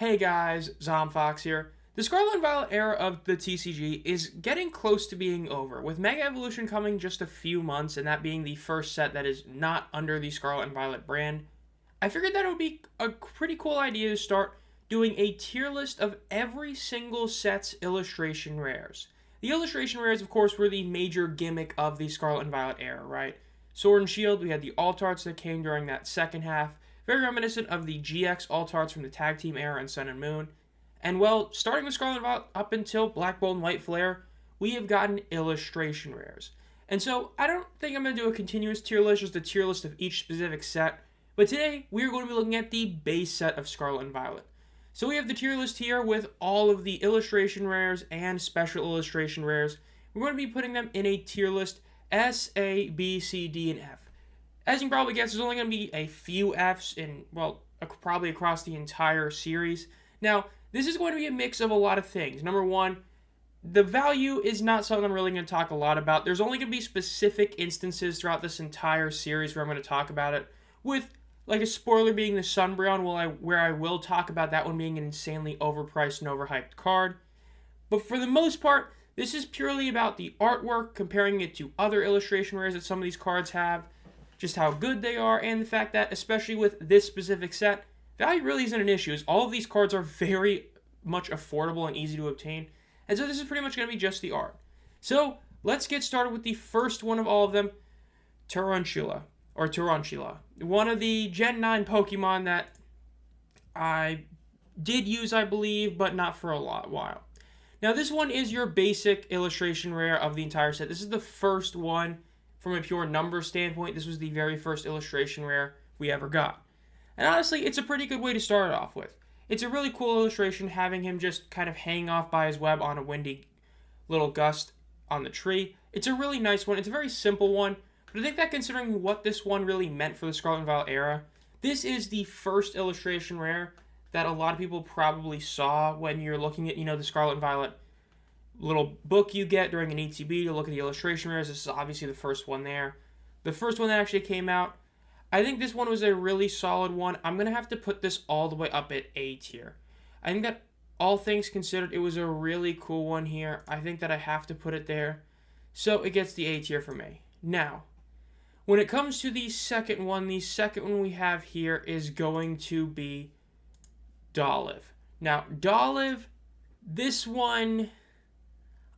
Hey guys, Zomfox here. The Scarlet and Violet era of the TCG is getting close to being over, with Mega Evolution coming just a few months and that being the first set that is not under the Scarlet and Violet brand. I figured that it would be a pretty cool idea to start doing a tier list of every single set's illustration rares. The illustration rares, of course, were the major gimmick of the Scarlet and Violet era, right? Sword and Shield, we had the alt arts that came during that second half, very reminiscent of the GX alt arts from the tag team era in Sun and Moon. And well, starting with Scarlet and Violet up until Black Bolt and White Flare, we have gotten illustration rares. And so I don't think I'm going to do a continuous tier list, just a tier list of each specific set. But today, we are going to be looking at the base set of Scarlet and Violet. So we have the tier list here with all of the illustration rares and special illustration rares. We're going to be putting them in a tier list S, A, B, C, D, and F. As you can probably guess, there's only going to be a few Fs in, well, probably across the entire series. Now, this is going to be a mix of a lot of things. Number one, the value is not something I'm really going to talk a lot about. There's only going to be specific instances throughout this entire series where I'm going to talk about it, with like a spoiler being the Sunbreon, where I will talk about that one being an insanely overpriced and overhyped card. But for the most part, this is purely about the artwork, comparing it to other illustration rares that some of these cards have, just how good they are, and the fact that, especially with this specific set, value really isn't an issue, as all of these cards are very much affordable and easy to obtain, and so this is pretty much going to be just the art. So, let's get started with the first one of all of them, Tarantula, one of the Gen 9 Pokemon that I did use, I believe, but not for a while. Now, this one is your basic illustration rare of the entire set. This is the first one from a pure number standpoint. This was the very first illustration rare we ever got. And honestly, it's a pretty good way to start it off with. It's a really cool illustration, having him just kind of hanging off by his web on a windy little gust on the tree. It's a really nice one. It's a very simple one, but I think that considering what this one really meant for the Scarlet and Violet era, this is the first illustration rare that a lot of people probably saw when you're looking at, the Scarlet and Violet little book you get during an ETB to look at the illustration rares. This is obviously the first one there. The first one that actually came out. I think this one was a really solid one. I'm going to have to put this all the way up at A tier. I think that all things considered, it was a really cool one here. I think that I have to put it there. So it gets the A tier for me. Now, when it comes to the second one we have here is going to be Dolive. Now, Dolive, this one,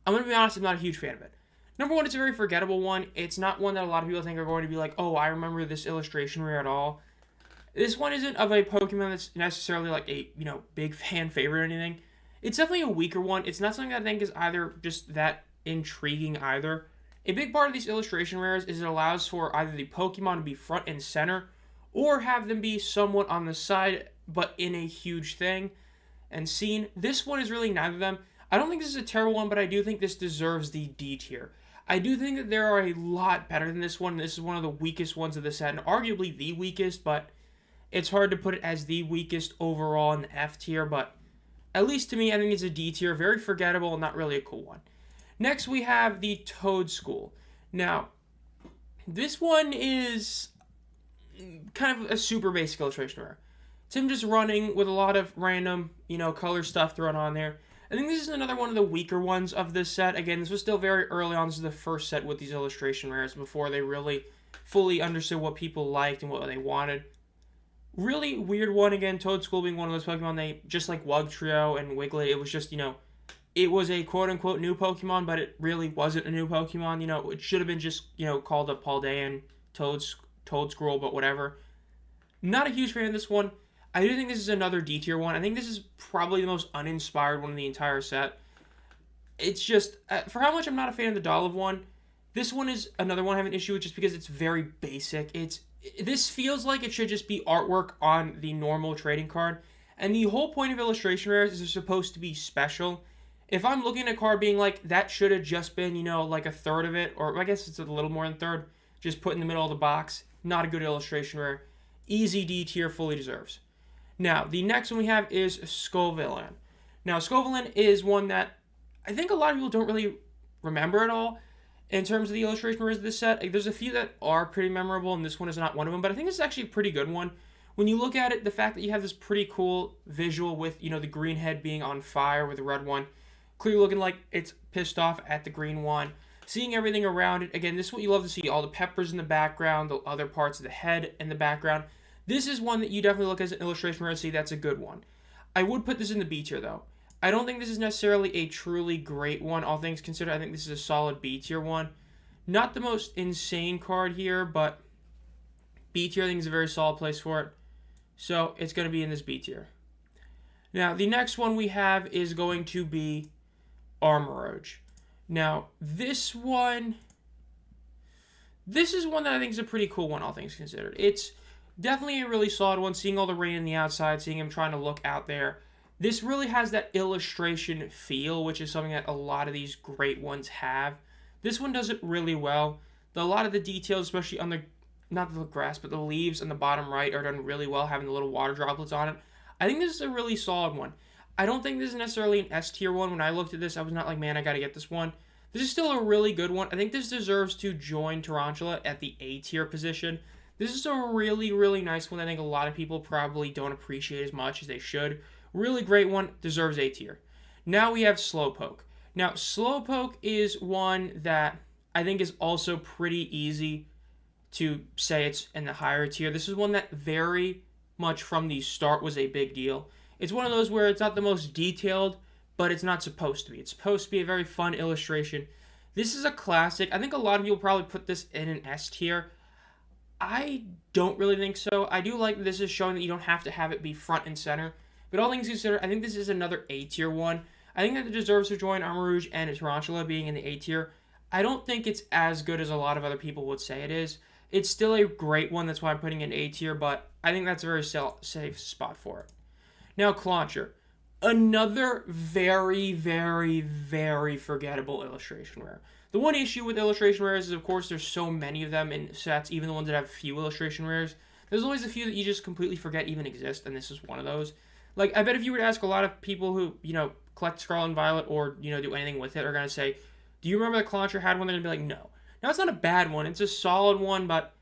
I'm going to be honest, I'm not a huge fan of it. Number one, it's a very forgettable one. It's not one that a lot of people think are going to be like, oh, I remember this illustration rare at all. This one isn't of a Pokemon that's necessarily like a, big fan favorite or anything. It's definitely a weaker one. It's not something that I think is either just that intriguing either. A big part of these illustration rares is it allows for either the Pokemon to be front and center, or have them be somewhat on the side, but in a huge thing and seen. This one is really neither of them. I don't think this is a terrible one, but I do think this deserves the D tier. I do think that there are a lot better than this one. This is one of the weakest ones of the set, and arguably the weakest, but it's hard to put it as the weakest overall in the F tier, but at least to me, I think it's a D tier. Very forgettable and not really a cool one. Next, we have the Toedscool. Now, this one is kind of a super basic illustration rare. It's him just running with a lot of random, color stuff thrown on there. I think this is another one of the weaker ones of this set. Again, this was still very early on. This is the first set with these illustration rares before they really fully understood what people liked and what they wanted. Really weird one, again, Toedscool being one of those Pokemon, they just like Wugtrio and Wiglet, it was just, it was a quote-unquote new Pokemon, but it really wasn't a new Pokemon. It should have been just, called a Paldean Toedscool, but whatever. Not a huge fan of this one. I do think this is another D tier one. I think this is probably the most uninspired one in the entire set. It's just, for how much I'm not a fan of the Dolive one, this one is another one I have an issue with just because it's very basic. This feels like it should just be artwork on the normal trading card. And the whole point of illustration rares is they're supposed to be special. If I'm looking at a card being like, that should have just been, like a third of it, or I guess it's a little more than a third, just put in the middle of the box, not a good illustration rare. Easy D tier, fully deserves. Now, the next one we have is Scovillain. Now, Scovillain is one that I think a lot of people don't really remember at all in terms of the illustration rares of this set. There's a few that are pretty memorable, and this one is not one of them, but I think this is actually a pretty good one. When you look at it, the fact that you have this pretty cool visual with, the green head being on fire with the red one, clearly looking like it's pissed off at the green one. Seeing everything around it, again, this is what you love to see, all the peppers in the background, the other parts of the head in the background. This is one that you definitely look as an illustration and see that's a good one. I would put this in the B tier, though. I don't think this is necessarily a truly great one, all things considered. I think this is a solid B tier one. Not the most insane card here, but B tier I think is a very solid place for it. So it's going to be in this B tier. Now, the next one we have is going to be Armoroge. Now, this is one that I think is a pretty cool one, all things considered. It's definitely a really solid one, seeing all the rain on the outside, seeing him trying to look out there. This really has that illustration feel, which is something that a lot of these great ones have. This one does it really well. A lot of the details, especially on not the grass, but the leaves on the bottom right are done really well, having the little water droplets on it. I think this is a really solid one. I don't think this is necessarily an S tier one. When I looked at this, I was not like, man, I got to get this one. This is still a really good one. I think this deserves to join Tarantula at the A tier position. This is a really, really nice one. I think a lot of people probably don't appreciate as much as they should. Really great one. Deserves A tier. Now we have Slowpoke. Now, Slowpoke is one that I think is also pretty easy to say it's in the higher tier. This is one that very much from the start was a big deal. It's one of those where it's not the most detailed, but it's not supposed to be. It's supposed to be a very fun illustration. This is a classic. I think a lot of people probably put this in an S tier. I don't really think so. I do like this is showing that you don't have to have it be front and center. But all things considered, I think this is another A tier one. I think that it deserves to join Armoroge and Tarantula being in the A tier. I don't think it's as good as a lot of other people would say it is. It's still a great one. That's why I'm putting it in A tier, but I think that's a very safe spot for it. Now, Clauncher. Another very, very, very forgettable illustration rare. The one issue with illustration rares is, of course, there's so many of them in sets, even the ones that have few illustration rares. There's always a few that you just completely forget even exist, and this is one of those. Like, I bet if you were to ask a lot of people who, collect Scarlet and Violet or, do anything with it, are going to say, do you remember that Clauncher had one? They're going to be like, no. Now, it's not a bad one. It's a solid one, but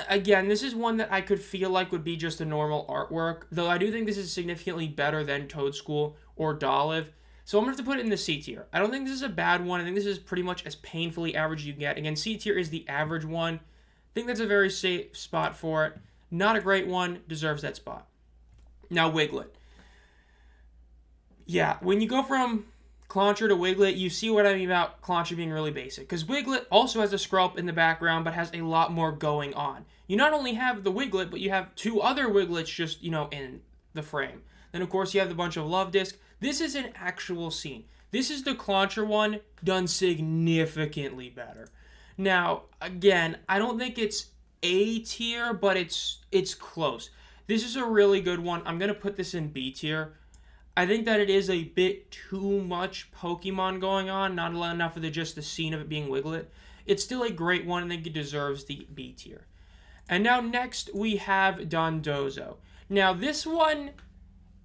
again, this is one that I could feel like would be just a normal artwork, though I do think this is significantly better than Toadstool or Dolive. So I'm going to have to put it in the C tier. I don't think this is a bad one. I think this is pretty much as painfully average as you get. Again, C tier is the average one. I think that's a very safe spot for it. Not a great one. Deserves that spot. Now, Wiglet. Yeah, when you go from Clauncher to Wiglet, you see what I mean about Clauncher being really basic. Because Wiglet also has a Scarlet in the background, but has a lot more going on. You not only have the Wiglet, but you have two other Wiglets just, in the frame. Then, of course, you have the bunch of Love Disc. This is an actual scene. This is the Clauncher one done significantly better. Now, again, I don't think it's A tier, but it's close. This is a really good one. I'm going to put this in B tier. I think that it is a bit too much Pokemon going on, not enough of just the scene of it being Wiglet. It's still a great one, and I think it deserves the B tier. And now next we have Dondozo. Now this one,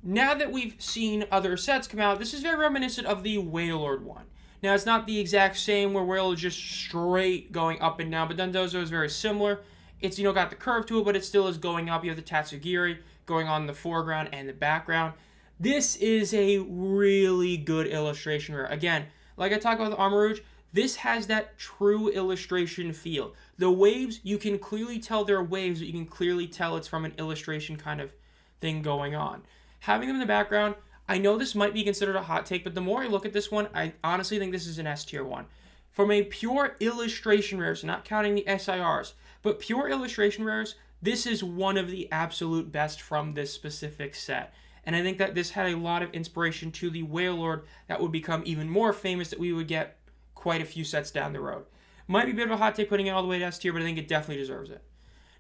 now that we've seen other sets come out, this is very reminiscent of the Wailord one. Now it's not the exact same where Wailord is just straight going up and down, but Dondozo is very similar. It's, got the curve to it, but it still is going up. You have the Tatsugiri going on in the foreground and the background. This is a really good illustration rare. Again, like I talked about the Armoroge, this has that true illustration feel. The waves, you can clearly tell they're waves, but you can clearly tell it's from an illustration kind of thing going on. Having them in the background, I know this might be considered a hot take, but the more I look at this one, I honestly think this is an S tier one. From a pure illustration rare, so not counting the SIRs, but pure illustration rares, this is one of the absolute best from this specific set. And I think that this had a lot of inspiration to the Wailord that would become even more famous, that we would get quite a few sets down the road. Might be a bit of a hot take putting it all the way to S tier, but I think it definitely deserves it.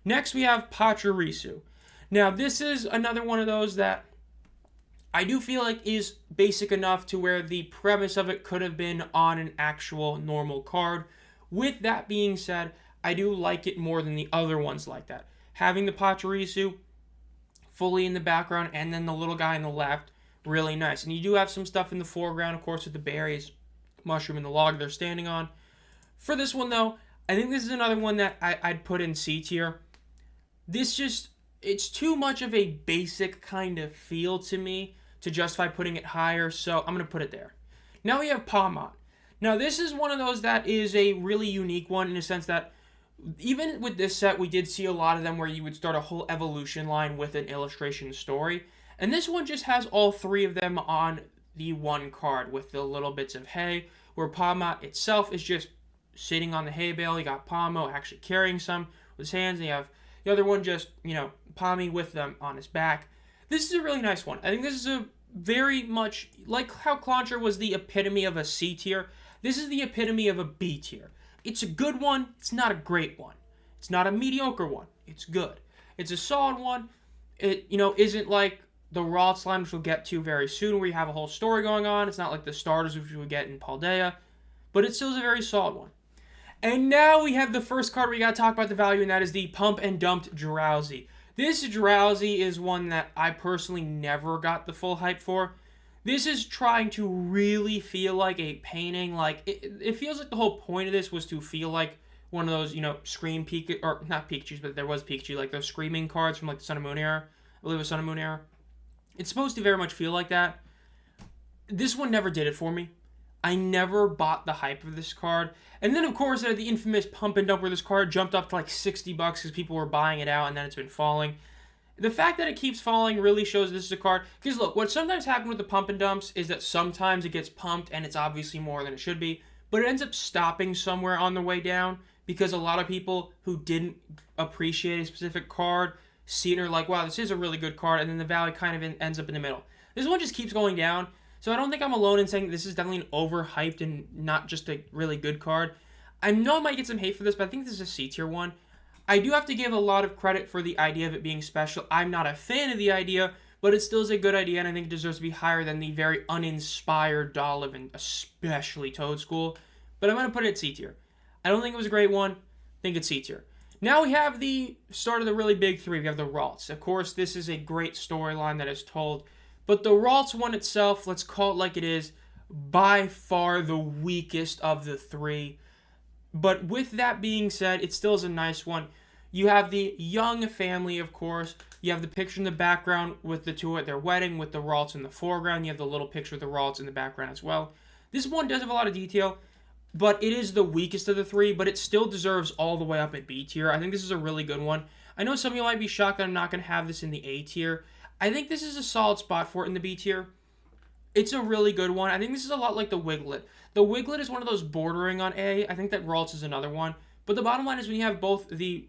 Next, we have Pachirisu. Now, this is another one of those that I do feel like is basic enough to where the premise of it could have been on an actual normal card. With that being said, I do like it more than the other ones like that. Having the Pachirisu fully in the background, and then the little guy on the left, really nice. And you do have some stuff in the foreground, of course, with the berries, mushroom, and the log they're standing on. For this one, though, I think this is another one that I'd put in C tier. This just it's too much of a basic kind of feel to me to justify putting it higher, so I'm going to put it there. Now we have Palmont. Now this is one of those that is a really unique one in the sense that even with this set, we did see a lot of them where you would start a whole evolution line with an illustration story. And this one just has all three of them on the one card with the little bits of hay, where Palmont itself is just sitting on the hay bale. You got Palmo actually carrying some with his hands, and you have the other one just, Palmy with them on his back. This is a really nice one. I think this is a very much, like how Clauncher was the epitome of a C tier, this is the epitome of a B tier. It's a good one. It's not a great one. It's not a mediocre one. It's good. It's a solid one. It, isn't like the Raw Slime, which we'll get to very soon, where you have a whole story going on. It's not like the starters, which we would get in Paldea. But it still is a very solid one. And now we have the first card we got to talk about the value, and that is the Pump and Dumped Drowsy. This Drowsy is one that I personally never got the full hype for. This is trying to really feel like a painting. Like, it feels like the whole point of this was to feel like one of those, Scream Pikachu, or not Pikachus, but there was Pikachu, like those Screaming cards from like the Sun and Moon era. I believe it was Sun and Moon era. It's supposed to very much feel like that. This one never did it for me. I never bought the hype of this card. And then, of course, the infamous Pump and Dump where this card jumped up to like $60 because people were buying it out, and then it's been falling. The fact that it keeps falling really shows this is a card. Because look, what sometimes happens with the Pump and Dumps is that sometimes it gets pumped and it's obviously more than it should be, but it ends up stopping somewhere on the way down because a lot of people who didn't appreciate a specific card see it and are like, wow, this is a really good card, and then the value kind of ends up in the middle. This one just keeps going down, so I don't think I'm alone in saying this is definitely an overhyped and not just a really good card. I know I might get some hate for this, but I think this is a C tier one. I do have to give a lot of credit for the idea of it being special. I'm not a fan of the idea, but it still is a good idea, and I think it deserves to be higher than the very uninspired Dolliv and especially Toad School. But I'm going to put it at C tier. I don't think it was a great one. I think it's C tier. Now we have the start of the really big three. We have the Ralts. Of course, this is a great storyline that is told, but the Ralts one itself, let's call it like it is, by far the weakest of the three. But with that being said, it still is a nice one. You have the young family, of course. You have the picture in the background with the two at their wedding with the Ralts in the foreground. You have the little picture of the Ralts in the background as well. This one does have a lot of detail, but it is the weakest of the three, but it still deserves all the way up at B tier. I think this is a really good one. I know some of you might be shocked that I'm not going to have this in the A tier. I think this is a solid spot for it in the B tier. It's a really good one. I think this is a lot like the Wiglet. The Wiglet is one of those bordering on A. I think that Ralts is another one. But the bottom line is when you have both the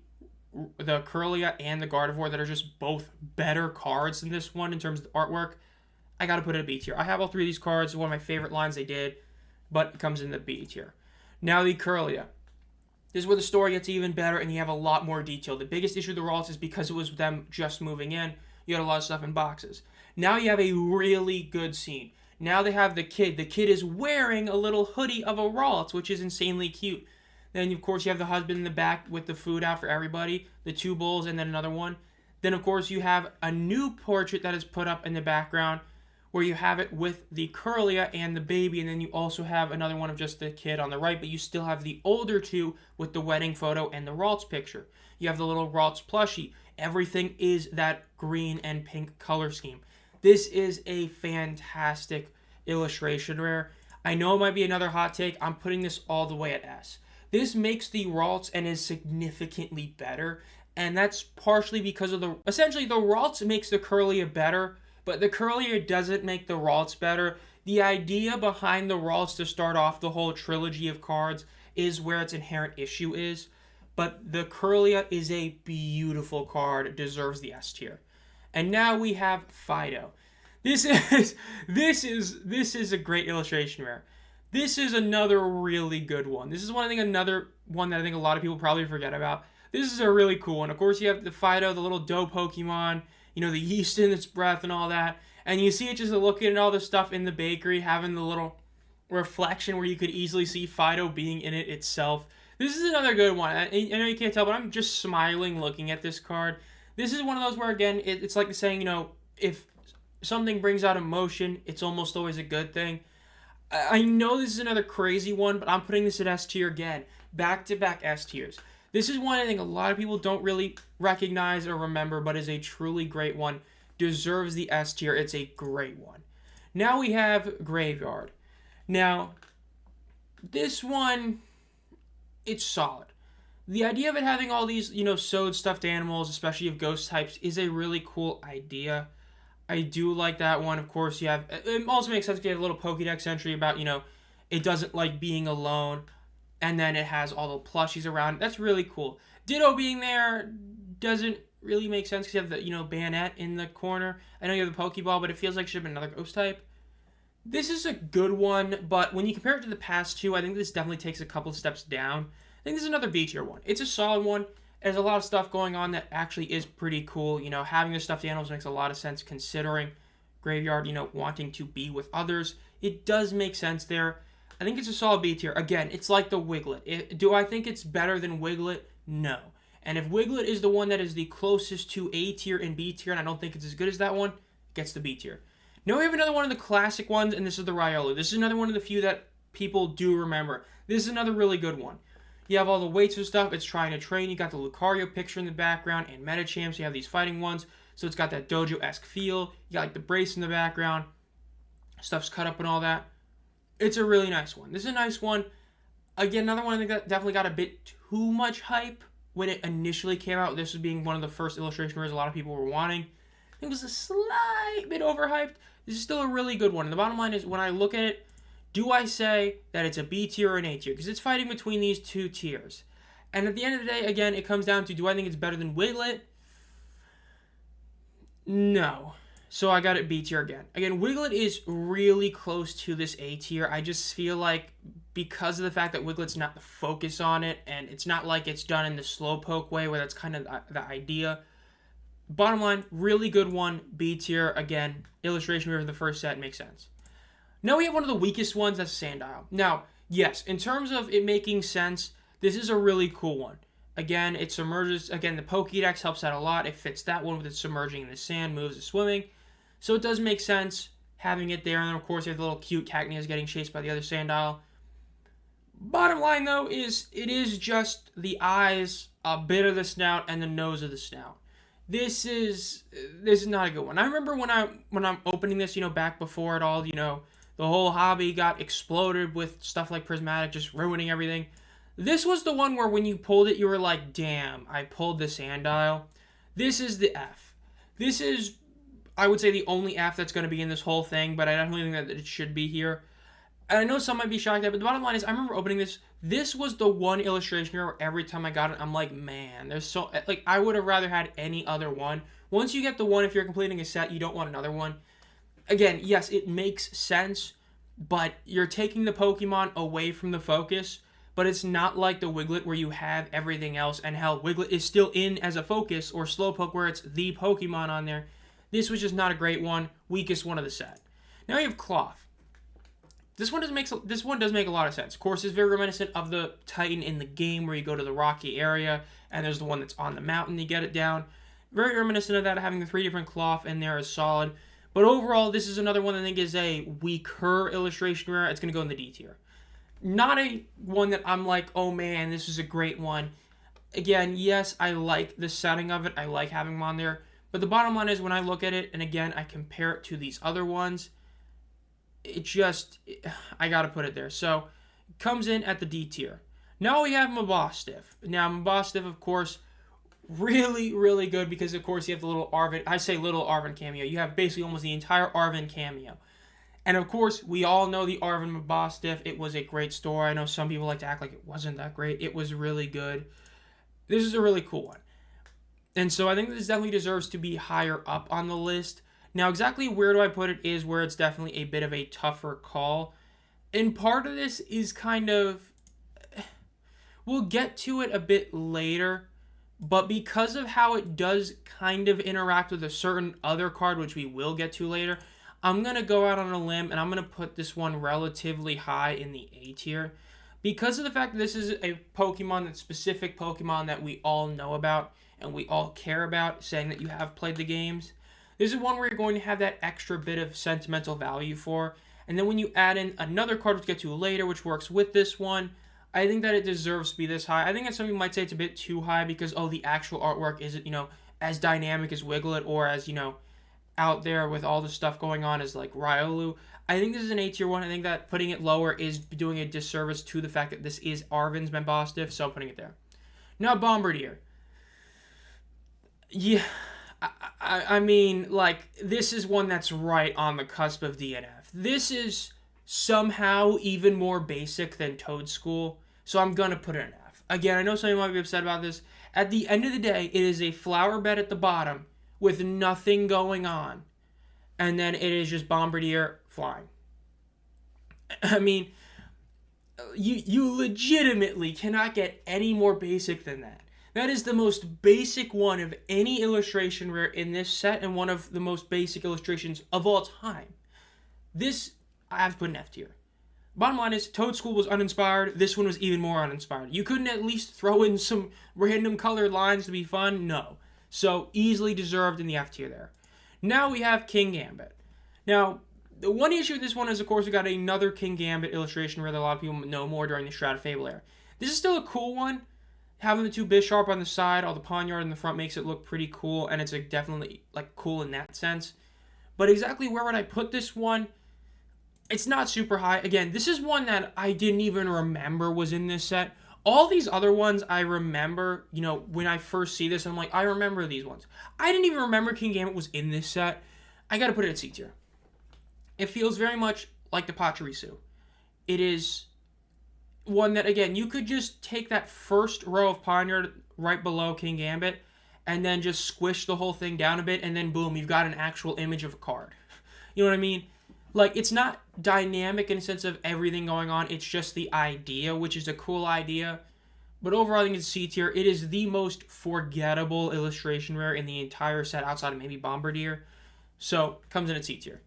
Kirlia and the Gardevoir that are just both better cards than this one in terms of artwork, I got to put it at B tier. I have all three of these cards. One of my favorite lines they did, but it comes in the B tier. Now the Kirlia. This is where the story gets even better and you have a lot more detail. The biggest issue with the Ralts is because it was them just moving in, you had a lot of stuff in boxes. Now you have a really good scene. Now they have the kid. The kid is wearing a little hoodie of a Ralts, which is insanely cute. Then, of course, you have the husband in the back with the food out for everybody, the two bowls, and then another one. Then, of course, you have a new portrait that is put up in the background where you have it with the Kirlia and the baby, and then you also have another one of just the kid on the right, but you still have the older two with the wedding photo and the Ralts picture. You have the little Ralts plushie. Everything is that green and pink color scheme. This is a fantastic illustration rare. I know it might be another hot take. I'm putting this all the way at S. This makes the Ralts and is significantly better, and that's partially because of essentially the Ralts makes the Kirlia better, but the Kirlia doesn't make the Ralts better. The idea behind the Ralts to start off the whole trilogy of cards is where its inherent issue is, but the Kirlia is a beautiful card. It deserves the S tier. And now we have Fido. This is a great illustration rare. This is another really good one. This is another one that I think a lot of people probably forget about. This is a really cool one. Of course, you have the Fido, the little dough Pokemon, the yeast in its breath and all that. And you see it just looking at all the stuff in the bakery, having the little reflection where you could easily see Fido being in it itself. This is another good one. I know you can't tell, but I'm just smiling looking at this card. This is one of those where, again, it's like the saying, if something brings out emotion, it's almost always a good thing. I know this is another crazy one, but I'm putting this at S tier again. Back-to-back S tiers. This is one I think a lot of people don't really recognize or remember, but is a truly great one. Deserves the S tier. It's a great one. Now we have Graveyard. Now, this one, it's solid. The idea of it having all these, sewed stuffed animals, especially of ghost types, is a really cool idea. I do like that one. Of course, it also makes sense because you have a little Pokédex entry about, it doesn't like being alone. And then it has all the plushies around it. That's really cool. Ditto being there doesn't really make sense because you have the, bayonet in the corner. I know you have the Pokeball, but it feels like it should have been another ghost type. This is a good one, but when you compare it to the past two, I think this definitely takes a couple steps down. I think this is another B tier one. It's a solid one. There's a lot of stuff going on that actually is pretty cool. Having the stuffed animals makes a lot of sense considering Graveyard, wanting to be with others. It does make sense there. I think it's a solid B tier. Again, it's like the Wiglet. Do I think it's better than Wiglet? No. And if Wiglet is the one that is the closest to A tier and B tier, and I don't think it's as good as that one, it gets the B tier. Now we have another one of the classic ones, and this is the Riolu. This is another one of the few that people do remember. This is another really good one. You have all the weights and stuff. It's trying to train. You got the Lucario picture in the background and Metachamp. So you have these fighting ones. So it's got that dojo-esque feel. You got like the brace in the background. Stuff's cut up and all that. It's a really nice one. This is a nice one. Again, another one I think that definitely got a bit too much hype when it initially came out. This was being one of the first illustration rares a lot of people were wanting. It was a slight bit overhyped. This is still a really good one. And the bottom line is, when I look at it, do I say that it's a B tier or an A tier? Because it's fighting between these two tiers. And at the end of the day, again, it comes down to, do I think it's better than Wiglet? No. So I got it B tier again. Again, Wiglet is really close to this A tier. I just feel like because of the fact that Wiglet's not the focus on it, and it's not like it's done in the slowpoke way where that's kind of the idea. Bottom line, really good one, B tier. Again, illustration for the first set makes sense. Now we have one of the weakest ones, that's Sandile. Now, yes, in terms of it making sense, this is a really cool one. Again, it submerges. Again, the Pokédex helps out a lot. It fits that one with it submerging in the sand, moves the swimming. So it does make sense having it there. And then, of course, you have the little cute Cacneas getting chased by the other Sandile. Bottom line, though, is it is just the eyes, a bit of the snout, and the nose of the snout. This is not a good one. I remember when I'm opening this, back before it all, the whole hobby got exploded with stuff like Prismatic just ruining everything. This was the one where when you pulled it, you were like, damn, I pulled the Sandile. This is the F. This is, I would say, the only F that's going to be in this whole thing, but I definitely think that it should be here. And I know some might be shocked at it, but the bottom line is, I remember opening this. This was the one illustration here where every time I got it, I'm like, man, there's so, like, I would have rather had any other one. Once you get the one, if you're completing a set, you don't want another one. Again, yes, it makes sense, but you're taking the Pokemon away from the focus, but it's not like the Wiglet where you have everything else, and hell, Wiglet is still in as a focus, or Slowpoke where it's the Pokemon on there. This was just not a great one, weakest one of the set. Now you have Cloth. This one does make a lot of sense. Of course, it's very reminiscent of the Titan in the game where you go to the rocky area, and there's the one that's on the mountain to get it down. Very reminiscent of that, having the 3 different Cloth in there is solid. But overall, this is another one that I think is a weaker illustration rare. It's going to go in the D tier. Not a one that I'm like, oh man, this is a great one. Again, yes, I like the setting of it. I like having them on there. But the bottom line is, when I look at it, and again, I compare it to these other ones, I got to put it there. So, it comes in at the D tier. Now we have Mabostiff. Now, Mabostiff, of course, really, really good because, of course, you have the little Arven. I say little Arven cameo. You have basically almost the entire Arven cameo. And, of course, we all know the Arven Mabostiff. It was a great story. I know some people like to act like it wasn't that great. It was really good. This is a really cool one. And so I think this definitely deserves to be higher up on the list. Now, exactly where do I put it is where it's definitely a bit of a tougher call. And part of this is kind of, we'll get to it a bit later, but because of how it does kind of interact with a certain other card, which we will get to later, I'm going to go out on a limb and I'm going to put this one relatively high in the A tier. Because of the fact that this is a Pokemon, that specific Pokemon that we all know about and we all care about, saying that you have played the games. This is one where you're going to have that extra bit of sentimental value for. And then when you add in another card, which we'll get to later, which works with this one, I think that it deserves to be this high. I think that some people might say it's a bit too high because, oh, the actual artwork isn't, as dynamic as Wiglet or as, out there with all the stuff going on as like Riolu. I think this is an A tier one. I think that putting it lower is doing a disservice to the fact that this is Arven's Membostiff, so I'm putting it there. Now, Bombardier. Yeah, I mean, like, this is one that's right on the cusp of DNF. This is somehow even more basic than Toad School, so I'm gonna put it in F. Again, I know some of you might be upset about this. At the end of the day, it is a flower bed at the bottom with nothing going on. And then it is just Bombardier flying. I mean, you legitimately cannot get any more basic than that. That is the most basic one of any illustration rare in this set and one of the most basic illustrations of all time. This, I have to put an F tier. Bottom line is, Toad School was uninspired. This one was even more uninspired. You couldn't at least throw in some random colored lines to be fun? No. So, easily deserved in the F tier there. Now we have King Gambit. Now, the one issue with this one is, of course, we got another King Gambit illustration where a lot of people know more during the Shroud of Fable era. This is still a cool one. Having the two Bisharp on the side, all the Pawniard in the front makes it look pretty cool, and it's definitely cool in that sense. But exactly where would I put this one? It's not super high. Again, this is one that I didn't even remember was in this set. All these other ones I remember, when I first see this, I'm like, I remember these ones. I didn't even remember King Gambit was in this set. I gotta put it at C tier. It feels very much like the Pachirisu. It is one that, again, you could just take that first row of Pawniard right below King Gambit and then just squish the whole thing down a bit, and then boom, you've got an actual image of a card. You know what I mean? Like, it's not dynamic in a sense of everything going on. It's just the idea, which is a cool idea. But overall, I think it's C tier. It is the most forgettable illustration rare in the entire set outside of maybe Bombardier. So, it comes in at C tier.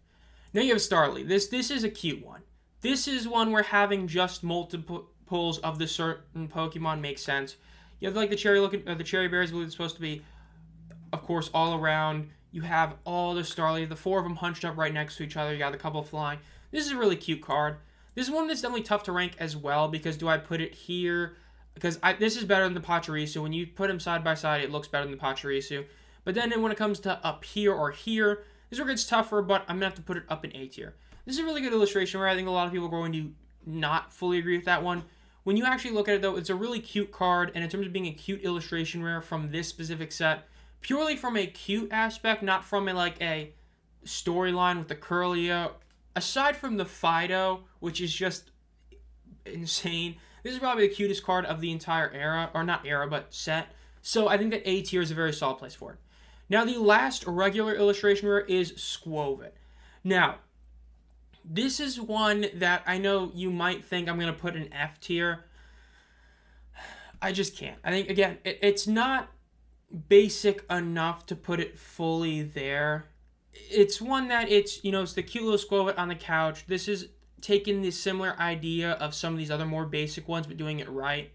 Now you have Starly. This is a cute one. This is one where having just multiples of the certain Pokemon makes sense. You have the cherry berries, I believe it's supposed to be, of course, all around. You have all the Starly, the four of them hunched up right next to each other. You got a couple flying. This is a really cute card. This is one that's definitely tough to rank as well, because do I put it here? Because this is better than the Pachirisu. When you put them side by side, it looks better than the Pachirisu. But then when it comes to up here or here, this is where it gets tougher, but I'm going to have to put it up in A tier. This is a really good illustration where I think a lot of people are going to not fully agree with that one. When you actually look at it, though, it's a really cute card, and in terms of being a cute illustration rare from this specific set, purely from a cute aspect, not from a storyline with the Curlia. Aside from the Fido, which is just insane, this is probably the cutest card of the entire era, or not era, but set. So I think that A tier is a very solid place for it. Now, the last regular illustration rare is Squovit. Now, this is one that I know you might think I'm going to put in F tier. I just can't. I think, again, it's not basic enough to put it fully there. It's one that it's the cute little Squovit on the couch. This is taking the similar idea of some of these other more basic ones, but doing it right.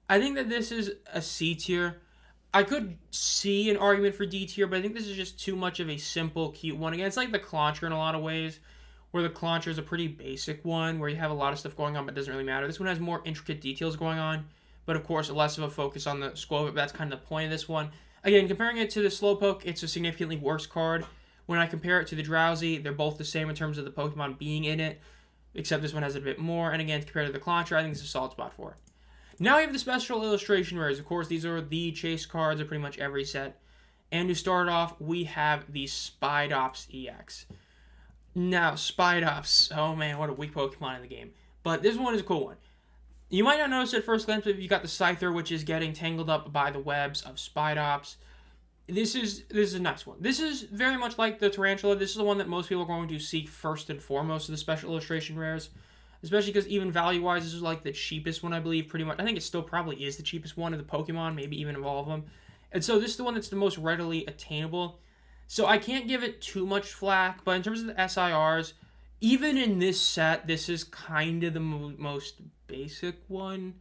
I think that this is a C tier. I could see an argument for D tier, but I think this is just too much of a simple, cute one. Again, it's like the Clauncher in a lot of ways, where the Clauncher is a pretty basic one, where you have a lot of stuff going on, but it doesn't really matter. This one has more intricate details going on, but of course, less of a focus on the Squovit, but that's kind of the point of this one. Again, comparing it to the Slowpoke, it's a significantly worse card. When I compare it to the Drowsy, they're both the same in terms of the Pokemon being in it, except this one has a bit more. And again, compared to the Clauncher, I think it's a solid spot for it. Now we have the special illustration rares. Of course, these are the chase cards of pretty much every set. And to start off, we have the Spidops EX. Now, Spidops, oh man, what a weak Pokemon in the game. But this one is a cool one. You might not notice at first glance, but you got the Scyther, which is getting tangled up by the webs of Spidops. This is a nice one. This is very much like the Tarantula. This is the one that most people are going to seek first and foremost of the special illustration rares. Especially because even value-wise, this is like the cheapest one, I believe, pretty much. I think it still probably is the cheapest one of the Pokemon, maybe even of all of them. And so this is the one that's the most readily attainable. So I can't give it too much flack, but in terms of the SIRs, even in this set, this is kind of the most basic one.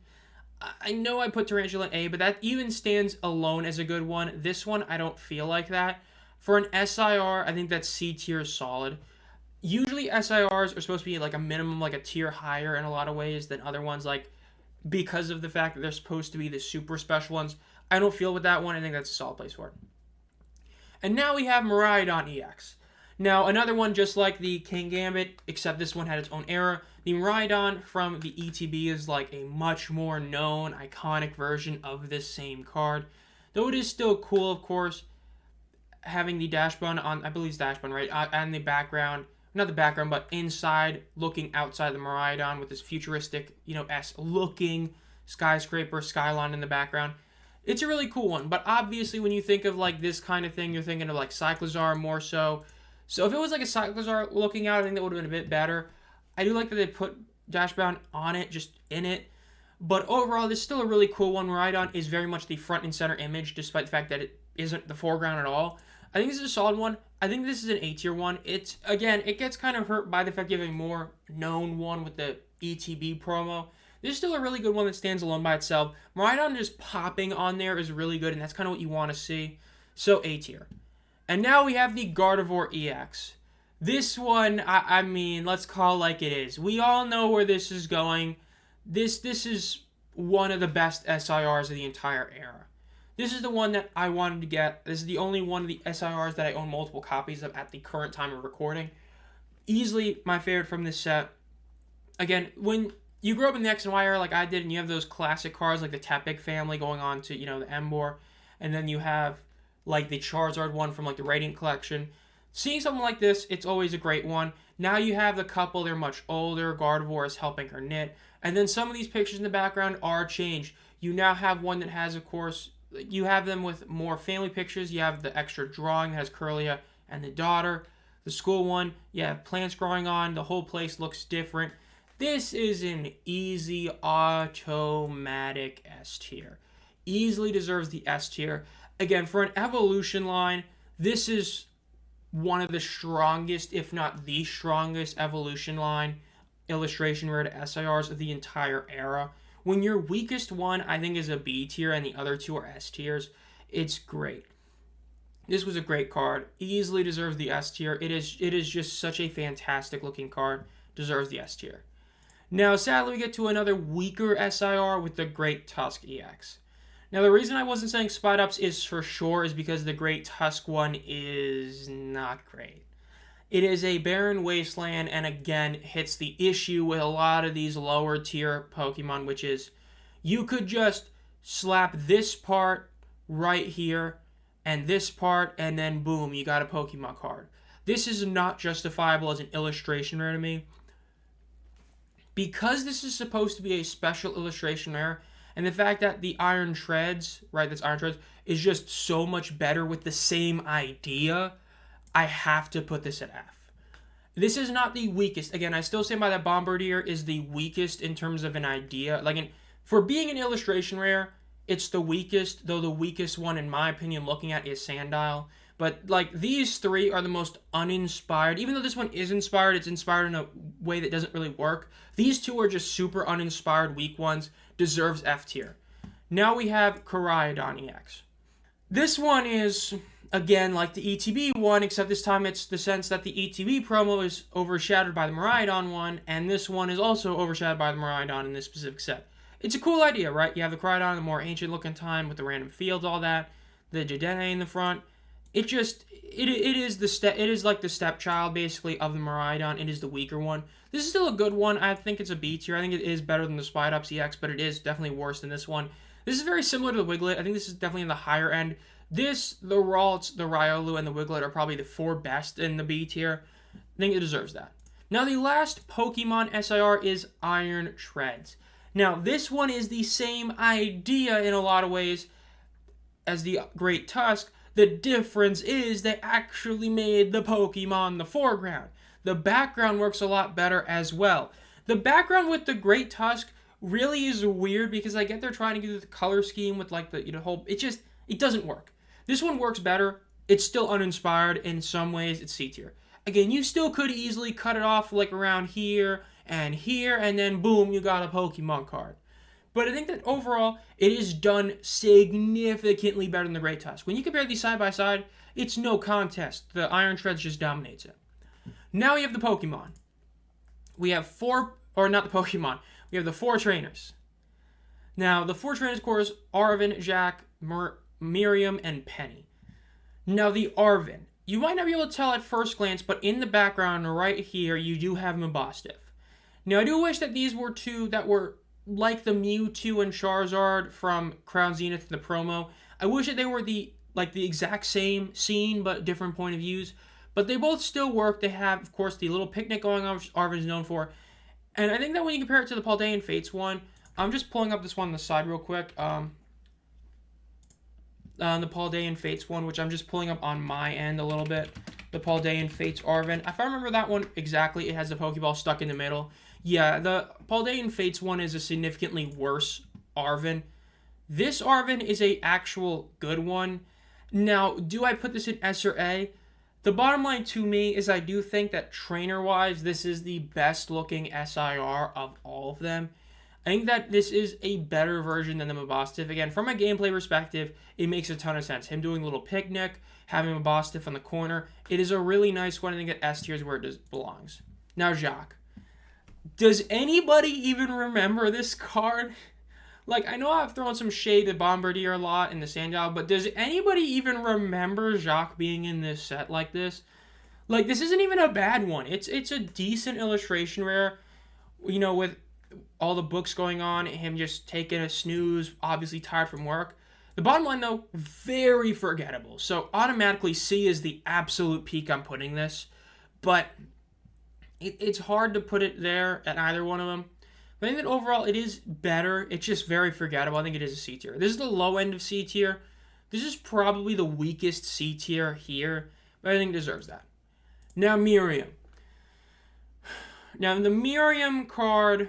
I know I put Tarantula in A, but that even stands alone as a good one. This one, I don't feel like that. For an SIR, I think that C tier is solid. Usually SIRs are supposed to be like a minimum, like a tier higher in a lot of ways than other ones. Like because of the fact that they're supposed to be the super special ones. I don't feel with that one. I think that's a solid place for it. And now we have Miraidon EX. Now, another one just like the King Gambit, except this one had its own era. The Miraidon from the ETB is like a much more known, iconic version of this same card. Though it is still cool, of course, having the dash button on, I believe it's dash button, right? And the background, not the background, but inside, looking outside the Miraidon with this futuristic, S-looking skyscraper skyline in the background. It's a really cool one, but obviously when you think of like this kind of thing, you're thinking of like Cyclizar more so. So if it was like a Cyclizar looking out, I think that would have been a bit better. I do like that they put Dashbound on it, just in it. But overall, this is still a really cool one. Miraidon is very much the front and center image, despite the fact that it isn't the foreground at all. I think this is a solid one. I think this is an A-tier one. It's, again, it gets kind of hurt by the fact you have a more known one with the ETB promo. This is still a really good one that stands alone by itself. Miraidon just popping on there is really good, and that's kind of what you want to see. So, A-tier. And now we have the Gardevoir EX. This one, I mean, let's call it like it is. We all know where this is going. This is one of the best SIRs of the entire era. This is the one that I wanted to get. This is the only one of the SIRs that I own multiple copies of at the current time of recording. Easily my favorite from this set. Again, when you grew up in the X and Y era like I did, and you have those classic cards like the Tepig family going on to, the Emboar, and then you have like the Charizard one from like the Radiant collection. Seeing something like this, it's always a great one. Now you have the couple, they're much older. Gardevoir is helping her knit. And then some of these pictures in the background are changed. You now have one that has, of course, you have them with more family pictures. You have the extra drawing that has Curlia and the daughter. The school one, you have plants growing on. The whole place looks different. This is an easy automatic S tier. Easily deserves the S tier. Again, for an evolution line, this is one of the strongest, if not the strongest, evolution line illustration rare to SIRs of the entire era. When your weakest one, I think, is a B tier and the other two are S tiers, it's great. This was a great card. Easily deserves the S tier. It is just such a fantastic looking card. Deserves the S tier. Now, sadly, we get to another weaker SIR with the Great Tusk EX. Now, the reason I wasn't saying Spot Ups is for sure is because the Great Tusk one is not great. It is a barren wasteland, and again, hits the issue with a lot of these lower tier Pokemon, which is you could just slap this part right here and this part, and then boom, you got a Pokemon card. This is not justifiable as an illustration rare to me. Because this is supposed to be a special illustration rare, and the fact that the Iron Treads, right, that's Iron Treads, is just so much better with the same idea, I have to put this at F. This is not the weakest. Again, I still say by that Bombardier is the weakest in terms of an idea. For being an illustration rare, it's the weakest, though the weakest one, in my opinion, looking at is Sandile. But, these three are the most uninspired. Even though this one is inspired, it's inspired in a way that doesn't really work. These two are just super uninspired, weak ones. Deserves F tier. Now we have Koraidon EX. This one is, again, like the ETB one, except this time it's the sense that the ETB promo is overshadowed by the Miraidon one, and this one is also overshadowed by the Miraidon in this specific set. It's a cool idea, right? You have the Koraidon, the more ancient-looking time with the random fields, all that, the Jidene in the front. It is like the stepchild, basically, of the Miraidon. It is the weaker one. This is still a good one. I think it's a B tier. I think it is better than the Spite Ups EX, but it is definitely worse than this one. This is very similar to the Wiglet. I think this is definitely in the higher end. This, the Ralts, the Riolu, and the Wiglet are probably the four best in the B tier. I think it deserves that. Now, the last Pokemon SIR is Iron Treads. Now, this one is the same idea in a lot of ways as the Great Tusk. The difference is they actually made the Pokemon the foreground. The background works a lot better as well. The background with the Great Tusk really is weird because I get they're trying to do the color scheme with the whole. It doesn't work. This one works better. It's still uninspired in some ways. It's C tier. Again, you still could easily cut it off around here, and then boom, you got a Pokemon card. But I think that overall, it is done significantly better than the Great Tusk. When you compare these side by side, it's no contest. The Iron Treads just dominates it. Now we have the Pokemon. We have the four trainers. Now, the 4 trainers, of course, Arven, Jack, Miriam, and Penny. Now, the Arven. You might not be able to tell at first glance, but in the background right here, you do have Mabostiff. Now, I do wish that these were two that were like the Mewtwo and Charizard from Crown Zenith in the promo. I wish that they were the exact same scene, but different point of views. But they both still work. They have, of course, the little picnic going on, which Arven is known for. And I think that when you compare it to the Paldean Fates one, I'm just pulling up this one on the side real quick. The Paldean Fates one, which I'm just pulling up on my end a little bit. The Paldean Fates Arven. If I remember that one exactly, it has the Pokeball stuck in the middle. Yeah, the Paldean Fates one is a significantly worse Arven. This Arven is a actual good one. Now, do I put this in S or A? The bottom line to me is I do think that trainer-wise, this is the best-looking SIR of all of them. I think that this is a better version than the Mabostiff. Again, from a gameplay perspective, it makes a ton of sense. Him doing a little picnic, having Mabostiff on the corner. It is a really nice one. I think that S tier is where it belongs. Now, Jacques. Does anybody even remember this card? Like, I know I've thrown some shade at Bombardier a lot in the Sandile, but does anybody even remember Jacques being in this set like this? Like, this isn't even a bad one. It's a decent illustration rare, you know, with all the books going on, him just taking a snooze, obviously tired from work. The bottom line, though, very forgettable. So, automatically, C is the absolute peak I'm putting this. But it's hard to put it there at either one of them. But I think that overall it is better. It's just very forgettable. I think it is a C tier. This is the low end of C tier. This is probably the weakest C tier here, but I think it deserves that. Now, Miriam. Now, the Miriam card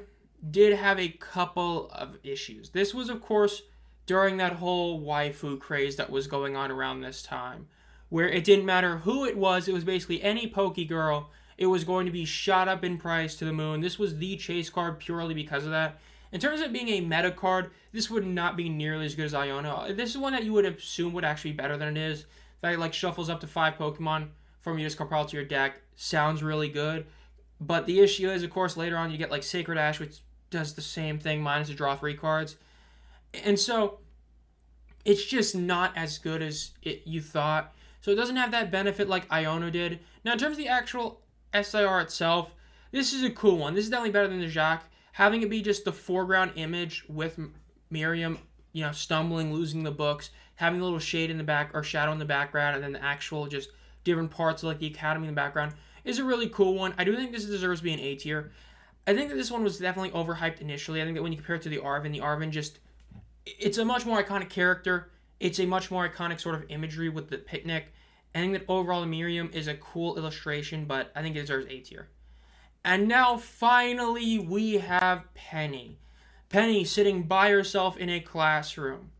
did have a couple of issues. This was, of course, during that whole waifu craze that was going on around this time, where it didn't matter who it was basically any Pokegirl. It was going to be shot up in price to the moon. This was the chase card purely because of that. In terms of it being a meta card, this would not be nearly as good as Iono. This is one that you would assume would actually be better than it is. That like shuffles up to 5 Pokemon from your discard pile to your deck. Sounds really good. But the issue is, of course, later on you get like Sacred Ash, which does the same thing, minus to draw 3 cards. And so, it's just not as good as you thought. So it doesn't have that benefit like Iono did. Now, in terms of the actual SIR itself, this is a cool one. This is definitely better than the Jacques. Having it be just the foreground image with Miriam, you know, stumbling, losing the books, having a little shade in the back or shadow in the background, and then the actual just different parts of like the academy in the background is a really cool one. I do think this deserves to be an A tier. I think that this one was definitely overhyped initially. I think that when you compare it to the Arven just, it's a much more iconic character. It's a much more iconic sort of imagery with the picnic. I think that overall the Miriam is a cool illustration, but I think it deserves A tier. And now, finally, we have Penny. Penny sitting by herself in a classroom.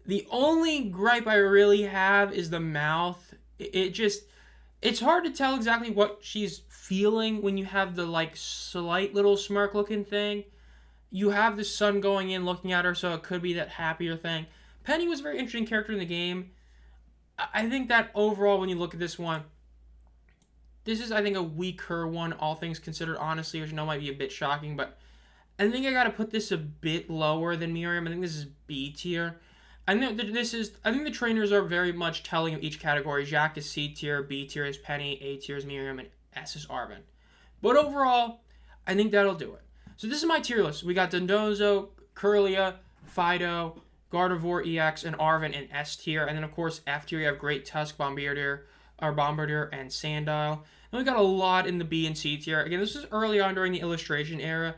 The only gripe I really have is the mouth. It's hard to tell exactly what she's feeling when you have the, like, slight little smirk-looking thing. You have the sun going in, looking at her, so it could be that happier thing. Penny was a very interesting character in the game. I think that overall, when you look at this one, this is, I think, a weaker one, all things considered, honestly, which I know might be a bit shocking, but I think I gotta put this a bit lower than Miriam. I think this is B tier. I think the trainers are very much telling of each category. Jacques is C tier, B tier is Penny, A tier is Miriam, and S is Arven. But overall, I think that'll do it. So this is my tier list. We got Dondozo, Kirlia, Fido, Gardevoir EX, and Arven in S tier. And then, of course, F tier, you have Great Tusk, Bombardier, and Sandile. And we got a lot in the B and C tier. Again, this is early on during the illustration era.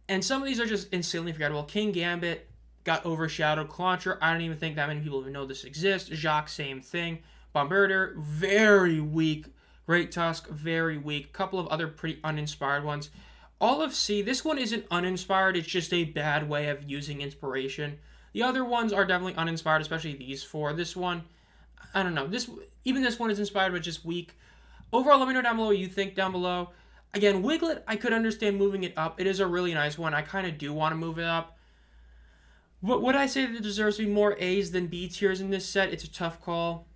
And some of these are just insanely forgettable. King Gambit got overshadowed. Clauncher, I don't even think that many people even know this exists. Jacques, same thing. Bombardier, very weak. Great Tusk, very weak. Couple of other pretty uninspired ones. All of C, this one isn't uninspired. It's just a bad way of using inspiration. The other ones are definitely uninspired, especially these 4. This one, I don't know. Even this one is inspired, but just weak. Overall, let me know down below what you think down below. Again, Wiglet, I could understand moving it up. It is a really nice one. I kind of do want to move it up. But would I say that it deserves to be more A's than B tiers in this set? It's a tough call.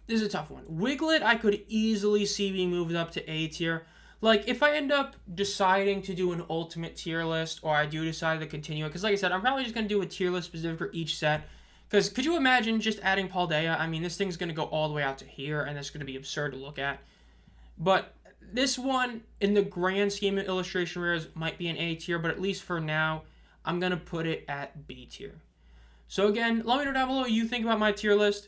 This is a tough one. Wiglet, I could easily see being moved up to A tier. Like, if I end up deciding to do an ultimate tier list, or I do decide to continue it, because like I said, I'm probably just going to do a tier list specific for each set. Because could you imagine just adding Paldea? I mean, this thing's going to go all the way out to here, and it's going to be absurd to look at. But this one, in the grand scheme of illustration rares, might be an A tier, but at least for now, I'm going to put it at B tier. So again, let me know down below what you think about my tier list.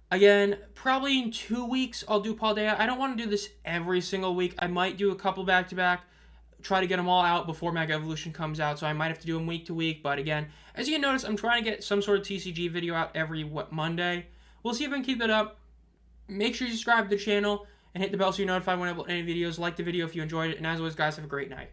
Again, probably in 2 weeks, I'll do Paldea. I don't want to do this every single week. I might do a couple back-to-back, try to get them all out before Mega Evolution comes out, so I might have to do them week to week. But again, as you can notice, I'm trying to get some sort of TCG video out every Monday. We'll see if I can keep it up. Make sure you subscribe to the channel and hit the bell so you're notified when I upload any videos. Like the video if you enjoyed it. And as always, guys, have a great night.